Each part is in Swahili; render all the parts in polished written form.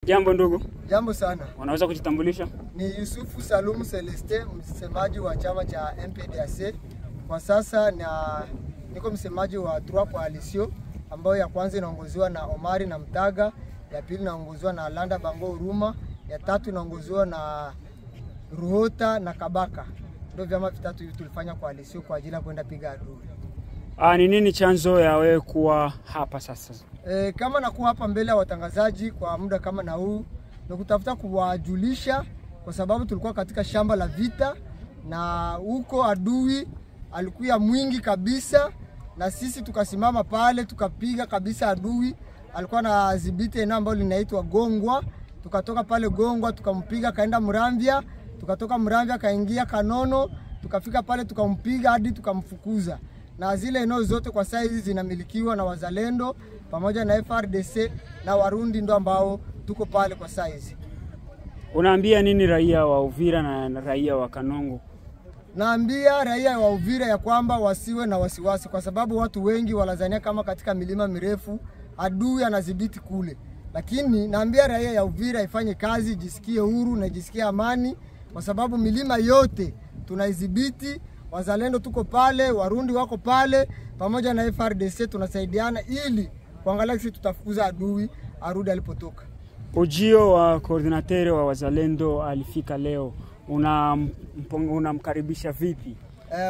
Jambo ndugu. Jambo sana. Unaweza kujitambulisha? Ni Yusufu Salumu Celeste, msemaji wa chama cha MPDC. Kwa sasa niko msemaji wa Trois Coalition ambayo ya kwanza inaongozwa na Omari na Mtaga, ya pili inaongozwa na Landa Bango Huruma, ya tatu inaongozwa na Ruhota na Kabaka. Ndio vyama vitatu hivi tulifanya coalition kwa ajili ya kwenda piga adui. Ni nini chanzo ya wewe kuwa hapa sasa? Kama nakuwa hapa mbele ya watangazaji kwa muda kama na huu, ni kutafuta kuwajulisha kwa sababu tulikuwa katika shamba la vita na huko adui alikuwa mwingi kabisa, na sisi tukasimama pale tukapiga kabisa adui. Alikuwa na dhibiti eneo ambalo linaitwa Gongwa. Tukatoka pale Gongwa tukampiga kaenda Muramvya, tukatoka Muramvya kaingia Kanono, tukafika pale tukampiga hadi tukamfukuza. Na zile eneo zote kwa saizi zinamilikiwa na wazalendo pamoja na FRDC na Warundi, ndo ambao tuko pale kwa saizi. Unaambia nini raia wa Uvira na raia wa Kanongo? Naambia raia wa Uvira ya kwamba wasiwe na wasiwasi, kwa sababu watu wengi walazania kama katika milima mirefu adui anadhibiti kule. Lakini naambia raia ya Uvira ifanye kazi, jisikie huru na jisikie amani, kwa sababu milima yote tunaidhibiti. Wazalendo tuko pale, Warundi wako pale, pamoja na FRDC tunasaidiana ili kuangalia sisi tutafukuza adui arudi alipotoka. Ujio wa coordinateur wa wazalendo alifika leo. Unamkaribisha vipi?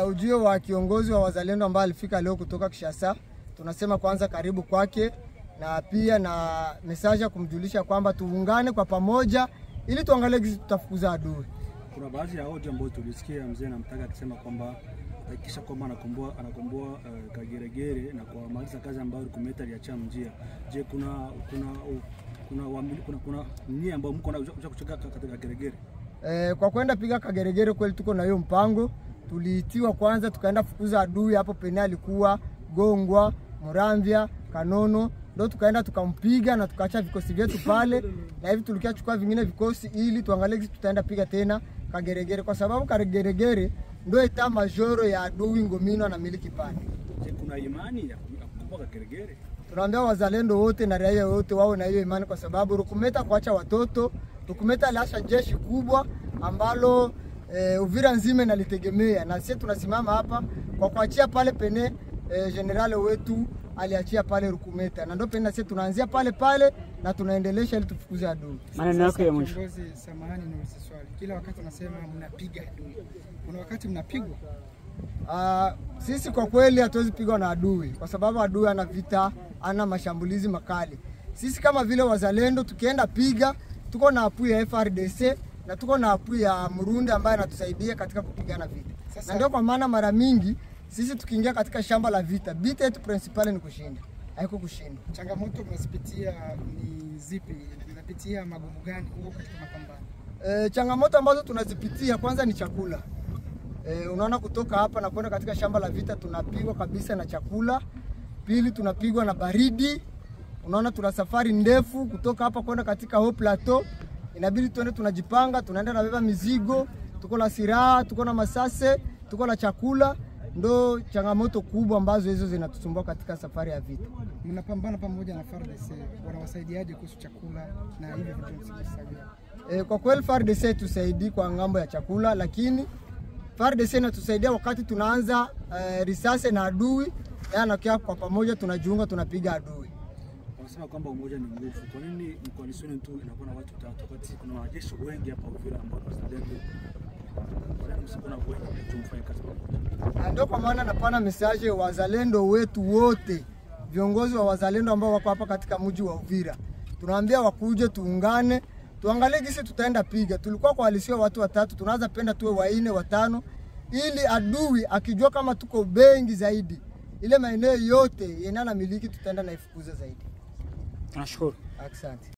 Ujio wa kiongozi wa wazalendo ambaye alifika leo kutoka Kishasa, tunasema kwanza karibu kwake, na pia na message ya kumjulisha kwamba tuungane kwa pamoja ili tuangalie sisi tutafukuza adui. Kuna baadhi ya audio ambayo tulisikia mzee na Mtaga akisema kwamba hakikisha kwamba anakomboa Kageregere na kwa maliza kazi ambayo Rukumeta aliacha mjia. Je, kuna nia ambayo mko na kucheka katika Kageregere? Kwa kwenda piga Kageregere kweli tuko na hiyo mpango. Tuliitiwa kwanza tukaenda fukuza adui hapo penye alikuwa Gongwa, Muramvya, Kanono, ndio tukaenda tukampiga na tukaacha vikosi vyetu pale, na hivi tulikia chukua vingine vikosi ili tuangalie sisi tutaenda piga tena Kageregere, kwa sababu Kageregere ndio eta majoro ya adui Ngomino na miliki pale. Je, kuna imani ya kukomboa Kageregere? Tunaambia wazalendo wote na raia wote wao na hiyo imani, kwa sababu Rukumeta kuacha watoto, Rukumeta aliacha jeshi kubwa ambalo Uvira nzima inalitegemea, na sisi tunasimama hapa kwa kuachia pale pene general wetu aliachia pale Rukumeta, na ndio pena sisi tunaanzia pale na tunaendelesha ili tufukuze adui. Maneno yako ya mwisho. Kiongozi, samahani ni swali. Kila wakati unasema mnapiga adui. Kuna wakati mnapigwa? Sisi kwa kweli hatuwezi pigwa na adui, kwa sababu adui ana vita, ana mashambulizi makali. Sisi kama vile wazalendo tukienda piga, tuko na apu ya FRDC na tuko na apu ya Murundi ambaye anatusaidia katika kupigana vita. Na ndio kwa maana mara mingi sisi tukiingia katika shamba la vita, vita yetu principale ni kushinda, haiko kushinda. Changamoto mnazipitia ni zipi? Mnapitia magumu gani huko katika mapambano? Changamoto ambazo tunazipitia kwanza ni chakula. Unaona kutoka hapa na kwenda katika shamba la vita tunapigwa kabisa na chakula. Pili tunapigwa na baridi. Unaona tuna safari ndefu kutoka hapa kwenda katika Haut Plateau. Inabidi tuende tunajipanga, tunaenda na beba mizigo, tuko na silaha, tuko na masase, tuko na chakula. Ndo changamoto kubwa ambazo hizo zinatusumbua katika safari ya vita. Mnapambana pamoja na FARDC, wanawasaidiaje kuhusu chakula na hivi vitu msaidia? Kwa kweli FARDC tusaidii kwa ngambo ya chakula, lakini FARDC inatusaidia wakati tunaanza risasi na adui, na kwa pamoja tunajiunga tunapiga adui. Wanasema kwamba umoja ni nguvu. Kwa nini coalition tu inakuwa na watu tatu wakati kuna wanajeshi wengi hapa Uvira ambao wazalendo? Ndio kwa maana napana message wa wazalendo wetu wote, viongozi wa wazalendo ambao wako hapa katika mji wa Uvira. Tunaambia wakuje tuungane, tuangalie gisi tutaenda piga. Tulikuwa coalition watu watatu, tunaanza penda tuwe 4 5 ili adui akijua kama tuko bengi zaidi, ile maeneo yote yenana miliki tutaenda na ifukuza zaidi. Nashukuru. Asante.